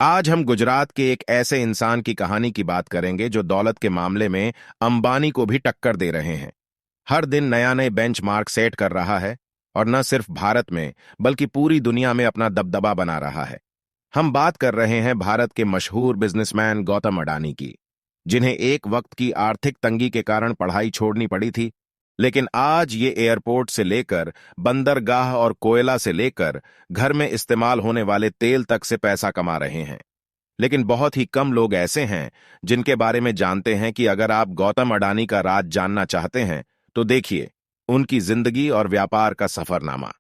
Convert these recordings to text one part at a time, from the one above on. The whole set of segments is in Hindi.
आज हम गुजरात के एक ऐसे इंसान की कहानी की बात करेंगे जो दौलत के मामले में अंबानी को भी टक्कर दे रहे हैं। हर दिन नया नए बेंचमार्क सेट कर रहा है और न सिर्फ भारत में बल्कि पूरी दुनिया में अपना दबदबा बना रहा है। हम बात कर रहे हैं भारत के मशहूर बिजनेसमैन गौतम अडानी की, जिन्हें एक वक्त की आर्थिक तंगी के कारण पढ़ाई छोड़नी पड़ी थी, लेकिन आज ये एयरपोर्ट से लेकर बंदरगाह और कोयला से लेकर घर में इस्तेमाल होने वाले तेल तक से पैसा कमा रहे हैं। लेकिन बहुत ही कम लोग ऐसे हैं जिनके बारे में जानते हैं कि अगर आप गौतम अडानी का राज जानना चाहते हैं तो देखिए उनकी जिंदगी और व्यापार का सफरनामा।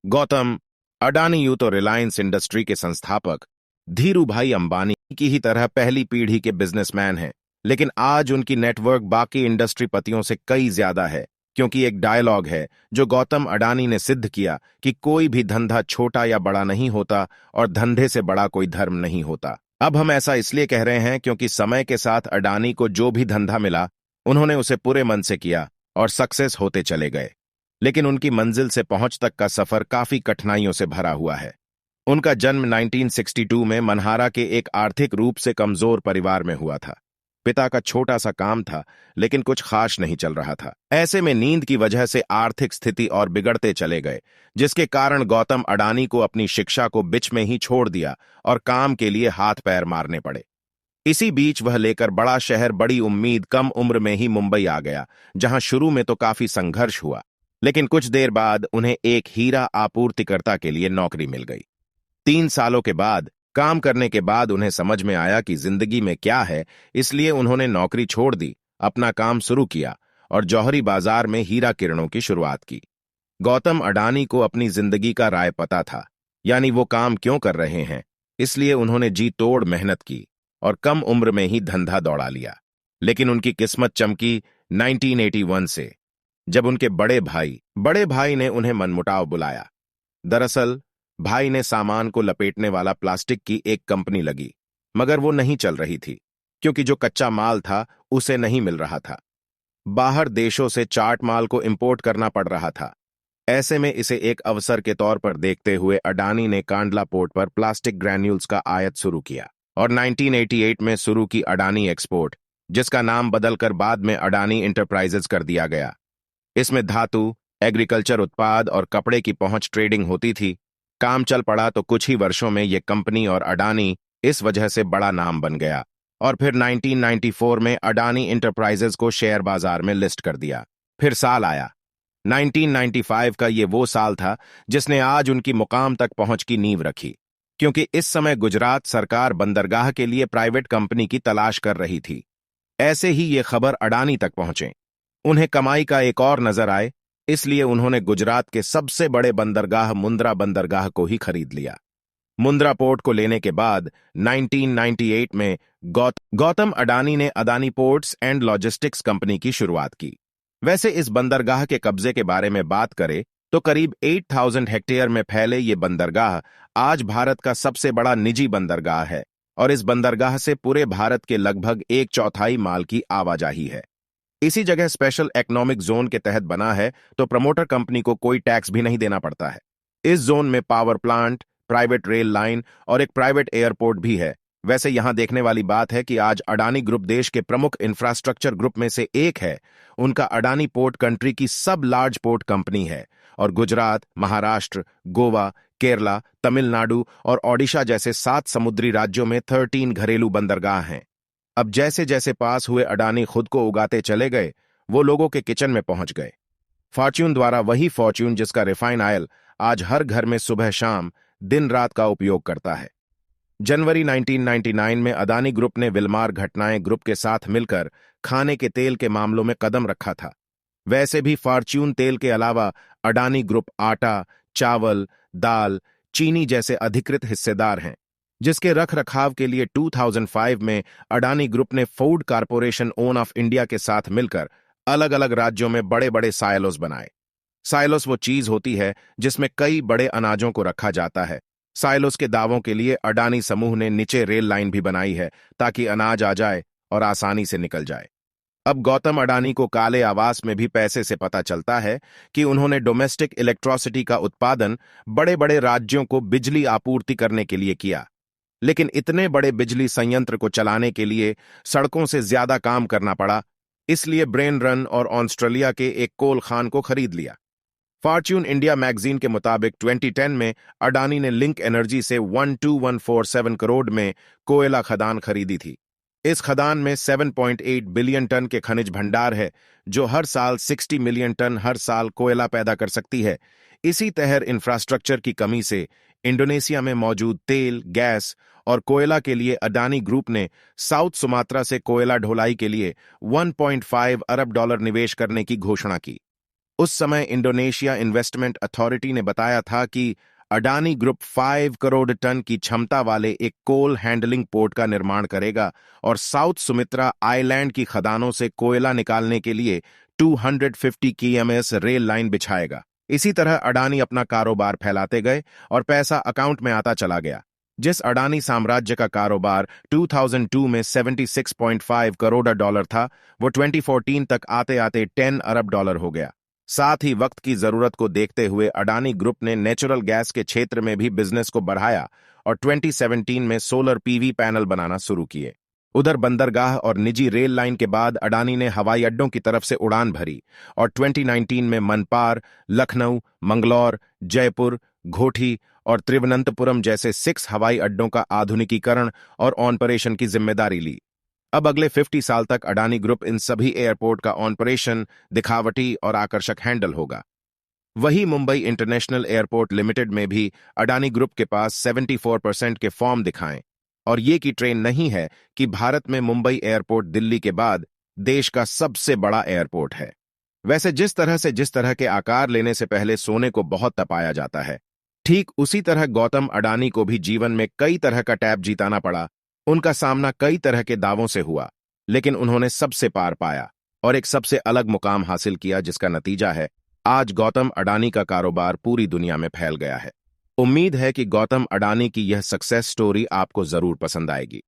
गौतम अडानी यूं तो रिलायंस इंडस्ट्री के संस्थापक धीरूभाई अंबानी की ही तरह पहली पीढ़ी के बिजनेसमैन हैं, लेकिन आज उनकी नेटवर्क बाकी इंडस्ट्री पतियों से कई ज्यादा है, क्योंकि एक डायलॉग है जो गौतम अडानी ने सिद्ध किया कि कोई भी धंधा छोटा या बड़ा नहीं होता और धंधे से बड़ा कोई धर्म नहीं होता। अब हम ऐसा इसलिए कह रहे हैं क्योंकि समय के साथ अडानी को जो भी धंधा मिला उन्होंने उसे पूरे मन से किया और सक्सेस होते चले गए। लेकिन उनकी मंजिल से पहुंच तक का सफर काफी कठिनाइयों से भरा हुआ है। उनका जन्म 1962 में मनहारा के एक आर्थिक रूप से कमजोर परिवार में हुआ था। पिता का छोटा सा काम था, लेकिन कुछ खास नहीं चल रहा था। ऐसे में नींद की वजह से आर्थिक स्थिति और बिगड़ते चले गए, जिसके कारण गौतम अडानी को अपनी शिक्षा को बीच में ही छोड़ दिया और काम के लिए हाथ पैर मारने पड़े। इसी बीच वह लेकर बड़ा शहर बड़ी उम्मीद कम उम्र में ही मुंबई आ गया, जहां शुरू में तो काफी संघर्ष हुआ, लेकिन कुछ देर बाद उन्हें एक हीरा आपूर्तिकर्ता के लिए नौकरी मिल गई। 3 सालों के बाद काम करने के बाद उन्हें समझ में आया कि जिंदगी में क्या है, इसलिए उन्होंने नौकरी छोड़ दी, अपना काम शुरू किया और जौहरी बाजार में हीरा किरणों की शुरुआत की। गौतम अडानी को अपनी जिंदगी का राय पता था, यानी वो काम क्यों कर रहे हैं, इसलिए उन्होंने जी तोड़ मेहनत की और कम उम्र में ही धंधा दौड़ा लिया। लेकिन उनकी किस्मत चमकी 1981 से, जब उनके बड़े भाई ने उन्हें मनमुटाव बुलाया। दरअसल भाई ने सामान को लपेटने वाला प्लास्टिक की एक कंपनी लगी, मगर वो नहीं चल रही थी, क्योंकि जो कच्चा माल था उसे नहीं मिल रहा था। बाहर देशों से चाट माल को इंपोर्ट करना पड़ रहा था। ऐसे में इसे एक अवसर के तौर पर देखते हुए अडानी ने कांडला पोर्ट पर प्लास्टिक ग्रैन्यूल्स का आयात शुरू किया और 1988 में शुरू की अडानी एक्सपोर्ट, जिसका नाम बदलकर बाद में अडानी इंटरप्राइजेज कर दिया गया। इसमें धातु, एग्रीकल्चर उत्पाद और कपड़े की पहुंच ट्रेडिंग होती थी। काम चल पड़ा तो कुछ ही वर्षों में ये कंपनी और अडानी इस वजह से बड़ा नाम बन गया और फिर 1994 में अडानी इंटरप्राइजेज को शेयर बाजार में लिस्ट कर दिया। फिर साल आया 1995 का। ये वो साल था जिसने आज उनकी मुकाम तक पहुंच की नींव रखी, क्योंकि इस समय गुजरात सरकार बंदरगाह के लिए प्राइवेट कंपनी की तलाश कर रही थी। ऐसे ही ये खबर अडानी तक पहुंचे। उन्हें कमाई का एक और नजर आए, इसलिए उन्होंने गुजरात के सबसे बड़े बंदरगाह मुंद्रा बंदरगाह को ही खरीद लिया। मुंद्रा पोर्ट को लेने के बाद 1998 में गौतम अडानी ने Adani ports and logistics company की शुरुआत की। वैसे इस बंदरगाह के कब्जे के बारे में बात करें तो करीब 8000 हेक्टेयर में फैले ये बंदरगाह आज भारत का सबसे बड़ा निजी बंदरगाह है और इस बंदरगाह से पूरे भारत के लगभग 1/4 माल की आवाजाही है। इसी जगह स्पेशल इकोनॉमिक जोन के तहत बना है, तो प्रमोटर कंपनी को कोई टैक्स भी नहीं देना पड़ता है। इस जोन में power plant, private rail line और एक प्राइवेट एयरपोर्ट भी है। वैसे यहां देखने वाली बात है कि आज अडानी ग्रुप देश के प्रमुख इंफ्रास्ट्रक्चर ग्रुप में से एक है। उनका अडानी पोर्ट कंट्री की सब लार्ज पोर्ट कंपनी है और गुजरात, महाराष्ट्र, गोवा, केरला, तमिलनाडु और ओडिशा जैसे 7 समुद्री राज्यों में 13 घरेलू बंदरगाह हैं। अब जैसे जैसे पास हुए अडानी खुद को उगाते चले गए, वो लोगों के किचन में पहुंच गए। फॉर्च्यून द्वारा वही फॉर्च्यून जिसका रिफाइन ऑयल आज हर घर में सुबह शाम दिन रात का उपयोग करता है। जनवरी 1999 में अडानी ग्रुप ने विलमार घटनाएं ग्रुप के साथ मिलकर खाने के तेल के मामलों में कदम रखा था। वैसे भी फॉर्च्यून तेल के अलावा अडानी ग्रुप आटा, चावल, दाल, चीनी जैसे अधिकृत हिस्सेदार हैं, जिसके रख रखाव के लिए 2005 में अडानी ग्रुप ने food corporation own of India के साथ मिलकर अलग अलग राज्यों में बड़े बड़े साइलोस बनाए। साइलोस वो चीज होती है जिसमें कई बड़े अनाजों को रखा जाता है। साइलोस के दावों के लिए अडानी समूह ने नीचे रेल लाइन भी बनाई है, ताकि अनाज आ जाए और आसानी से निकल जाए। अब गौतम अडानी को काले आवास में भी पैसे से पता चलता है कि उन्होंने डोमेस्टिक इलेक्ट्रिसिटी का उत्पादन बड़े बड़े राज्यों को बिजली आपूर्ति करने के लिए किया। लेकिन इतने बड़े बिजली संयंत्र को चलाने के लिए सड़कों से ज्यादा काम करना पड़ा, इसलिए ब्रेन रन और ऑस्ट्रेलिया के एक कोल खान को खरीद लिया। फॉर्च्यून इंडिया मैगजीन के मुताबिक 2010 में अडानी ने लिंक एनर्जी से 12147 करोड़ में कोयला खदान खरीदी थी। इस खदान में 7.8 बिलियन टन के खनिज भंडार है, जो हर साल 60 मिलियन टन हर साल कोयला पैदा कर सकती है। इसी तरह इंफ्रास्ट्रक्चर की कमी से इंडोनेशिया में मौजूद तेल, गैस और कोयला के लिए अडानी ग्रुप ने साउथ सुमात्रा से कोयला ढुलाई के लिए $1.5 अरब निवेश करने की घोषणा की। उस समय इंडोनेशिया इन्वेस्टमेंट अथॉरिटी ने बताया था कि अडानी ग्रुप 5 करोड़ टन की क्षमता वाले एक कोल हैंडलिंग पोर्ट का निर्माण करेगा और साउथ सुमित्रा आइलैंड की खदानों से कोयला निकालने के लिए 250 km रेल लाइन बिछाएगा। इसी तरह अडानी अपना कारोबार फैलाते गए और पैसा अकाउंट में आता चला गया। जिस अडानी साम्राज्य का कारोबार 2002 में $76.5 करोड़ था, वो 2014 तक आते आते $10 अरब हो गया। साथ ही वक्त की जरूरत को देखते हुए अडानी ग्रुप ने नेचुरल गैस के क्षेत्र में भी बिजनेस को बढ़ाया और 2017 में सोलर पीवी पैनल बनाना शुरू किए। उधर बंदरगाह और निजी रेल लाइन के बाद अडानी ने हवाई अड्डों की तरफ से उड़ान भरी और 2019 में मनपार, लखनऊ, मंगलौर, जयपुर, घोठी और त्रिवनंतपुरम जैसे 6 हवाई अड्डों का आधुनिकीकरण और ऑपरेशन की जिम्मेदारी ली। अब अगले 50 साल तक अडानी ग्रुप इन सभी एयरपोर्ट का ऑपरेशन दिखावटी और आकर्षक हैंडल होगा। वही मुंबई इंटरनेशनल एयरपोर्ट लिमिटेड में भी अडानी ग्रुप के पास 74% के फॉर्म दिखाएं, और ये की ट्रेन नहीं है कि भारत में मुंबई एयरपोर्ट दिल्ली के बाद देश का सबसे बड़ा एयरपोर्ट है। वैसे जिस तरह के आकार लेने से पहले सोने को बहुत तपाया जाता है, ठीक उसी तरह गौतम अडानी को भी जीवन में कई तरह का टैप जीताना पड़ा। उनका सामना कई तरह के दावों से हुआ, लेकिन उन्होंने सबसे पार पाया और एक सबसे अलग मुकाम हासिल किया, जिसका नतीजा है आज गौतम अडानी का कारोबार पूरी दुनिया में फैल गया है। उम्मीद है कि गौतम अडानी की यह सक्सेस स्टोरी आपको जरूर पसंद आएगी।